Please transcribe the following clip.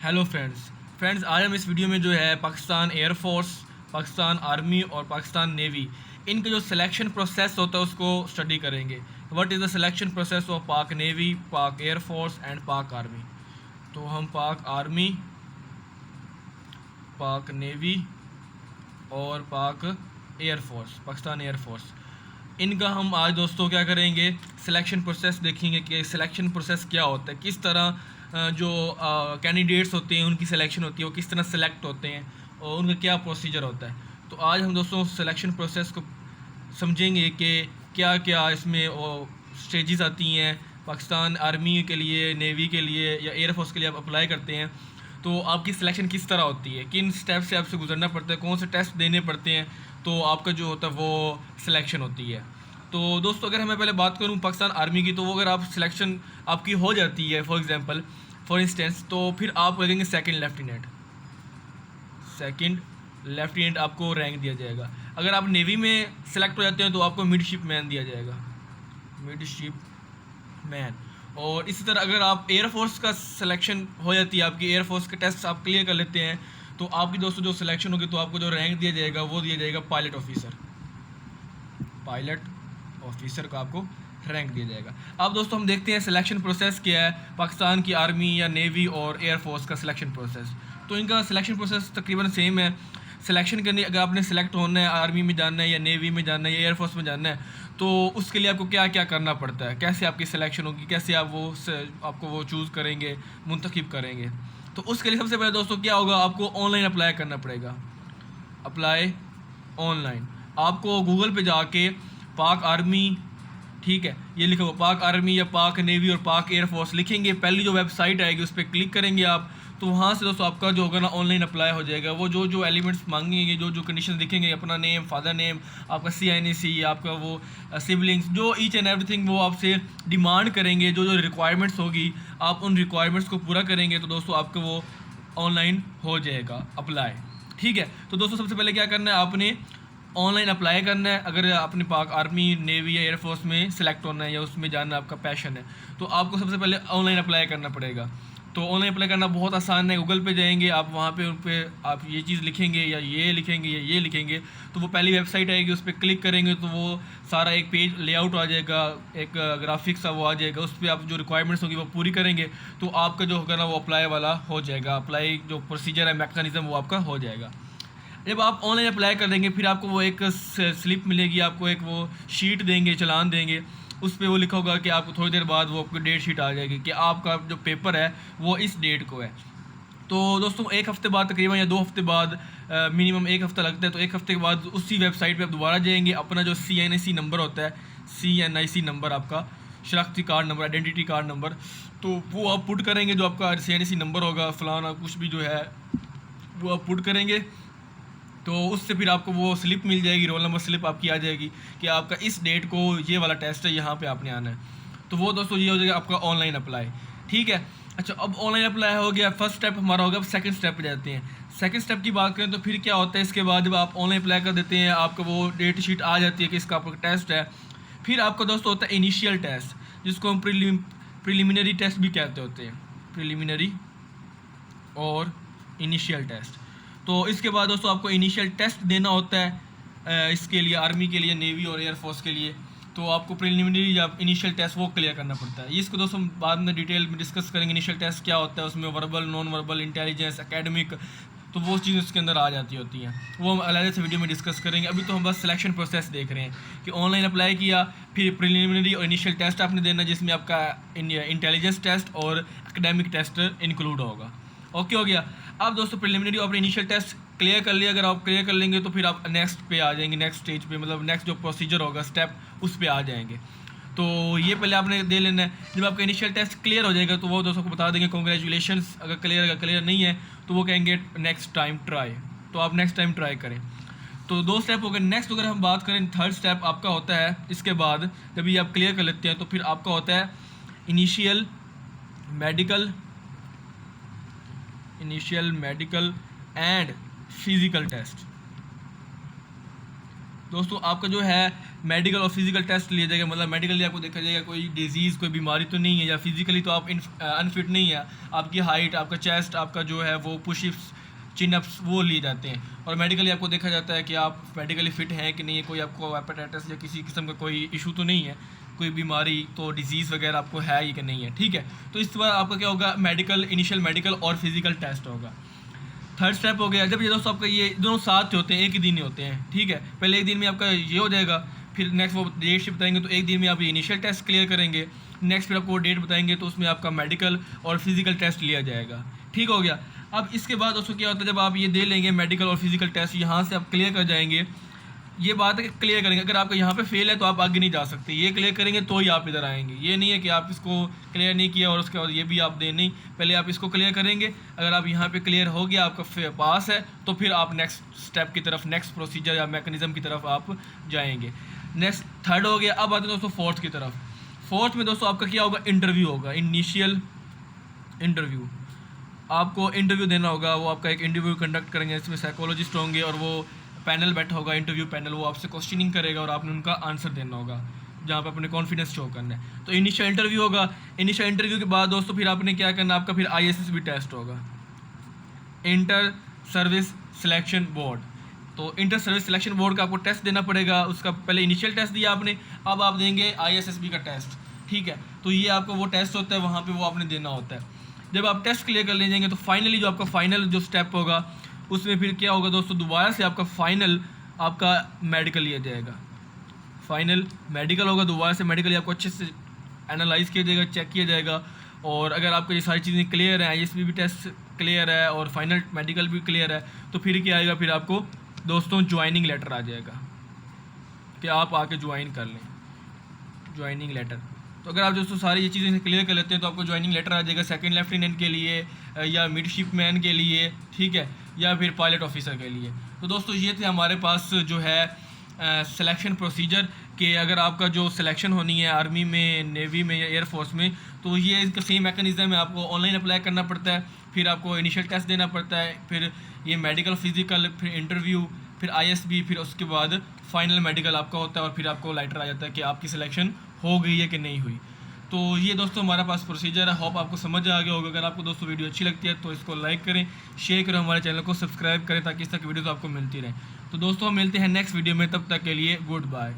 Hello friends आज हम इस वीडियो में जो है पाकिस्तान एयरफोर्स, पाकिस्तान आर्मी और पाकिस्तान नेवी, इनका जो सिलेक्शन प्रोसेस होता है उसको स्टडी करेंगे। What is the selection process of पाक नेवी, पाक एयरफोर्स एंड पाक आर्मी। तो हम पाक आर्मी, पाक नेवी और पाक एयरफोर्स, पाकिस्तान एयरफोर्स, इनका हम आज दोस्तों क्या करेंगे, सिलेक्शन प्रोसेस देखेंगे कि सिलेक्शन प्रोसेस क्या होता है, किस तरह जो कैंडिडेट्स होते हैं उनकी सिलेक्शन होती है, वो किस तरह सेलेक्ट होते हैं और उनका क्या प्रोसीजर होता है। तो आज हम दोस्तों सिलेक्शन प्रोसेस को समझेंगे कि क्या क्या इसमें स्टेजेस आती हैं। पाकिस्तान आर्मी के लिए, नेवी के लिए या एयरफोर्स के लिए आप अप्लाई करते हैं तो आपकी सिलेक्शन किस तरह होती है, किन स्टेप से आपसे गुजरना पड़ता है, कौन से टेस्ट देने पड़ते हैं, तो आपका जो होता है वो सिलेक्शन होती है। तो दोस्तों अगर मैं पहले बात करूं पाकिस्तान आर्मी की, तो वो अगर आप सिलेक्शन आपकी हो जाती है फॉर इंस्टेंस, तो फिर आप लगेंगे सेकंड लेफ्टिनेंट। सेकंड लेफ्टिनेंट आपको रैंक दिया जाएगा। अगर आप नेवी में सेलेक्ट हो जाते हैं तो आपको मिडशिप मैन दिया जाएगा, मिडशिप मैन। और इसी तरह अगर आप एयरफोर्स का सिलेक्शन हो जाती है, आपकी एयरफोर्स के टेस्ट आप क्लियर कर लेते हैं, तो आपकी दोस्तों जो सिलेक्शन होगी तो आपको जो रैंक दिया जाएगा वो दिया जाएगा पायलट ऑफिसर। पायलट ऑफिसर का आपको रैंक दिया जाएगा। अब दोस्तों हम देखते हैं सिलेक्शन प्रोसेस क्या है पाकिस्तान की आर्मी या नेवी और एयरफोर्स का सिलेक्शन प्रोसेस। तो इनका सिलेक्शन प्रोसेस तकरीबन सेम है। सिलेक्शन करने अगर आपने सेलेक्ट होना है, आर्मी में जाना है या नेवी में जाना है या एयरफोर्स में जाना है, तो उसके लिए आपको क्या क्या करना पड़ता है, कैसे आपकी सिलेक्शन होगी, कैसे आप आपको वो चूज़ करेंगे, मुंतखब करेंगे। तो उसके लिए सबसे पहले दोस्तों क्या होगा, आपको ऑनलाइन अप्लाई करना पड़ेगा। अप्लाई ऑनलाइन, आपको गूगल पे जाके पाक आर्मी, ठीक है, ये लिखा हुआ पाक आर्मी या पाक नेवी और पाक एयरफोर्स लिखेंगे, पहली जो वेबसाइट आएगी उस पर क्लिक करेंगे आप, तो वहाँ से दोस्तों आपका जो होगा ना ऑनलाइन अप्लाई हो जाएगा। वो जो जो एलिमेंट्स मांगेंगे, जो जो कंडीशन दिखेंगे, अपना नेम, फादर नेम, आपका CNAC, आपका वो सिबलिंग्स, जो ईच एंड एवरीथिंग वो आपसे डिमांड करेंगे, जो जो रिक्वायरमेंट्स होगी आप उन रिक्वायरमेंट्स को पूरा करेंगे तो दोस्तों आपका वो ऑनलाइन हो जाएगा अप्लाई। ठीक है, तो दोस्तों सबसे पहले क्या करना है, आपने ऑनलाइन अप्लाई करना है। अगर आपने पाक आर्मी, नेवी या एयरफोर्स में सेलेक्ट होना है या उसमें जाना आपका पैशन है, तो आपको सबसे पहले ऑनलाइन अप्लाई करना पड़ेगा। तो ऑनलाइन अप्लाई करना बहुत आसान है। गूगल पे जाएंगे आप, वहाँ पे उन पर आप ये चीज़ लिखेंगे या ये लिखेंगे या ये लिखेंगे, तो वो पहली वेबसाइट आएगी, उस पर क्लिक करेंगे तो वो सारा एक पेज लेआउट आ जाएगा, एक ग्राफिक्स सा वो आ जाएगा, उस पर आप जो रिक्वायरमेंट्स होगी वो पूरी करेंगे तो आपका जो होगा ना वो अप्लाई वाला हो जाएगा। अप्लाई जो प्रोसीजर है, मैकेनिज्म, वो आपका हो जाएगा। जब आप ऑनलाइन अप्लाई कर देंगे फिर आपको वो एक स्लिप मिलेगी, आपको एक वो शीट देंगे, चालान देंगे, उस पर वो लिखा होगा कि आपको थोड़ी देर बाद वो आपको डेट शीट आ जाएगी कि आपका जो पेपर है वो इस डेट को है। तो दोस्तों एक हफ़्ते बाद तकरीबन या 2 हफ्ते बाद, मिनिमम 1 हफ़्ता लगता है, तो 1 हफ़्ते के बाद उसी वेबसाइट पे आप दोबारा जाएंगे, अपना जो CNAC नंबर होता है, CNIC नंबर, आपका शनाख्ती card number, identity card number, तो वो आप पुट करेंगे, जो आपका CNAC नंबर होगा फलाना कुछ भी जो है वो आप पुट करेंगे, तो उससे फिर आपको वो स्लिप मिल जाएगी, रोल नंबर स्लिप आपकी आ जाएगी कि आपका इस डेट को ये वाला टेस्ट है, यहाँ पे आपने आना है। तो वो दोस्तों ये हो जाएगा आपका ऑनलाइन अप्लाई। ठीक है, अच्छा अब ऑनलाइन अप्लाई हो गया, फर्स्ट स्टेप हमारा हो गया। अब सेकंड स्टेप पे जाते हैं। सेकंड स्टेप की बात करें तो फिर क्या होता है, इसके बाद जब आप ऑनलाइन अप्लाई कर देते हैं, आपका वो डेट शीट आ जाती है कि इसका आपका टेस्ट है। फिर आपका दोस्तों होता है इनिशियल टेस्ट, जिसको हम प्रिलिमिनरी टेस्ट भी कहते होते हैं, प्रिलिमिनरी और इनिशियल टेस्ट। तो इसके बाद दोस्तों आपको इनिशियल टेस्ट देना होता है, इसके लिए आर्मी के लिए, नेवी और एयरफोर्स के लिए। तो आपको प्रिलिमिनरी या इनिशियल टेस्ट वो क्लियर करना पड़ता है। इसको दोस्तों हम बाद में डिटेल में डिस्कस करेंगे, इनिशियल टेस्ट क्या होता है, उसमें verbal, non verbal, intelligence, academic, तो वो चीज़ें उसके अंदर आ जाती होती हैं, वो हम अलग से वीडियो में डिस्कस करेंगे। अभी तो हम बस सिलेक्शन प्रोसेस देख रहे हैं कि ऑनलाइन अप्लाई किया, फिर प्रिलिमिनरी और इनिशियल टेस्ट आपने देना, जिसमें आपका इंटेलिजेंस टेस्ट और एकेडमिक टेस्ट इंक्लूड होगा। ओके हो गया। अब दोस्तों प्रिलिमिनरी और इनिशियल टेस्ट क्लियर कर लिया, अगर आप क्लियर कर लेंगे तो फिर आप नेक्स्ट पे आ जाएंगे, नेक्स्ट स्टेज पे, मतलब नेक्स्ट जो प्रोसीजर होगा, स्टेप, उस पे आ जाएंगे। तो ये पहले आपने दे लेना है। जब आपका इनिशियल टेस्ट क्लियर हो जाएगा तो वो दोस्तों को बता देंगे कॉन्ग्रेचुलेशंस, अगर क्लियर नहीं है तो वो कहेंगे नेक्स्ट टाइम ट्राई, तो आप नेक्स्ट टाइम ट्राई करें। तो 2 स्टेप हो गए। नेक्स्ट अगर हम बात करें, थर्ड स्टेप आपका होता है, इसके बाद जब ये आप क्लियर कर लेते हैं तो फिर आपका होता है initial medical and physical test. दोस्तों आपका जो है मेडिकल और फिजिकल टेस्ट लिया जाएगा, मतलब मेडिकली आपको देखा जाएगा कोई डिजीज़ कोई बीमारी तो नहीं है, या फिजिकली तो आप अनफिट नहीं है, आपकी हाइट, आपका चेस्ट, आपका जो है वो पुशअप्स, चिनअप्स वो लिए जाते हैं। और मेडिकली आपको देखा जाता है कि आप मेडिकली फ़िट हैं कि नहीं है, कोई आपको हेपेटाइटिस या किसी किस्म का कोई इशू तो नहीं है, कोई बीमारी तो डिजीज़ वगैरह आपको है ही कि नहीं है, ठीक है। तो इस बार आपका क्या होगा, मेडिकल, इनिशियल मेडिकल और फिजिकल टेस्ट होगा। थर्ड स्टेप हो गया, जब ये दोस्तों आपका ये दोनों साथ होते हैं, एक ही दिन ही होते हैं, ठीक है। पहले एक दिन में आपका ये हो जाएगा, फिर नेक्स्ट वो डेट शीट बताएंगे तो एक दिन में आप ये इनिशियल टेस्ट क्लियर करेंगे, नेक्स्ट फिर आपको वो डेट बताएंगे तो उसमें आपका मेडिकल और फिजिकल टेस्ट लिया जाएगा, ठीक हो गया। अब इसके बाद दोस्तों क्या होता है, जब आप ये दे लेंगे मेडिकल और फिजिकल टेस्ट, यहाँ से आप क्लियर कर जाएंगे, ये बात है कि क्लियर करेंगे, अगर आपका यहाँ पे फेल है तो आप आगे नहीं जा सकते, ये क्लियर करेंगे तो ही आप इधर आएंगे। ये नहीं है कि आप इसको क्लियर नहीं किया और उसके बाद ये भी आप दे, नहीं, पहले आप इसको क्लियर करेंगे। अगर आप यहाँ पे क्लियर हो गया, आपका पास है, तो फिर आप नेक्स्ट स्टेप की तरफ, नेक्स्ट प्रोसीजर या मैकेनिज्म की तरफ आप जाएंगे। नेक्स्ट थर्ड हो गया। अब आते हैं दोस्तों फोर्थ की तरफ। फोर्थ में दोस्तों आपका क्या होगा, इंटरव्यू होगा, इनिशियल इंटरव्यू। आपको इंटरव्यू देना होगा, वो आपका एक इंटरव्यू कंडक्ट करेंगे, इसमें साइकोलॉजिस्ट होंगे और वो पैनल बैठा होगा, इंटरव्यू पैनल, वो आपसे क्वेश्चनिंग करेगा और आपने उनका आंसर देना होगा, जहाँ पे अपने कॉन्फिडेंस शो करना है। तो इनिशियल इंटरव्यू होगा। इनिशियल इंटरव्यू के बाद दोस्तों फिर आपने क्या करना, आपका फिर ISSB टेस्ट होगा, इंटर सर्विस सिलेक्शन बोर्ड। तो इंटर सर्विस सिलेक्शन बोर्ड का आपको टेस्ट देना पड़ेगा। उसका पहले इनिशियल टेस्ट दिया आपने, अब आप देंगे ISSB का टेस्ट, ठीक है। तो ये आपका वो टेस्ट होता है, वहाँ पे वो आपने देना होता है। जब आप टेस्ट क्लियर कर ले जाएंगे तो फाइनली जो आपका फाइनल जो स्टेप होगा, उसमें फिर क्या होगा दोस्तों, दोबारा से आपका फाइनल आपका मेडिकल लिया जाएगा। फाइनल मेडिकल होगा, दोबारा से मेडिकली आपको अच्छे से एनालाइज किया जाएगा, चेक किया जाएगा। और अगर आपको ये सारी चीज़ें क्लियर है, ISSB भी टेस्ट क्लियर है और फाइनल मेडिकल भी क्लियर है, तो फिर क्या आएगा, फिर आपको दोस्तों ज्वाइनिंग लेटर आ जाएगा कि आप आके ज्वाइन कर लें, ज्वाइनिंग लेटर। तो अगर आप दोस्तों सारी ये चीज़ें क्लियर कर लेते हैं तो आपको ज्वाइनिंग लेटर आ जाएगा सेकंड लेफ्टिनेंट के लिए, या मिडशिपमैन के लिए, ठीक है, या फिर पायलट ऑफिसर के लिए। तो दोस्तों ये थे हमारे पास जो है सिलेक्शन प्रोसीजर, कि अगर आपका जो सिलेक्शन होनी है आर्मी में, नेवी में या एयरफोर्स में, तो ये इसका सेम मैकेनिज़्म है। आपको ऑनलाइन अप्लाई करना पड़ता है, फिर आपको इनिशियल टेस्ट देना पड़ता है, फिर ये मेडिकल, फिजिकल, फिर इंटरव्यू, फिर ISB, फिर उसके बाद फाइनल मेडिकल आपका होता है और फिर आपको लेटर आ जाता है कि आपकी सिलेक्शन हो गई है कि नहीं हुई। तो ये दोस्तों हमारा पास प्रोसीजर है। होप आपको समझ आ गया होगा। अगर आपको दोस्तों वीडियो अच्छी लगती है तो इसको लाइक करें, शेयर करें, हमारे चैनल को सब्सक्राइब करें ताकि इस तरह की वीडियोस आपको मिलती रहे। तो दोस्तों हम मिलते हैं नेक्स्ट वीडियो में, तब तक के लिए गुड बाय।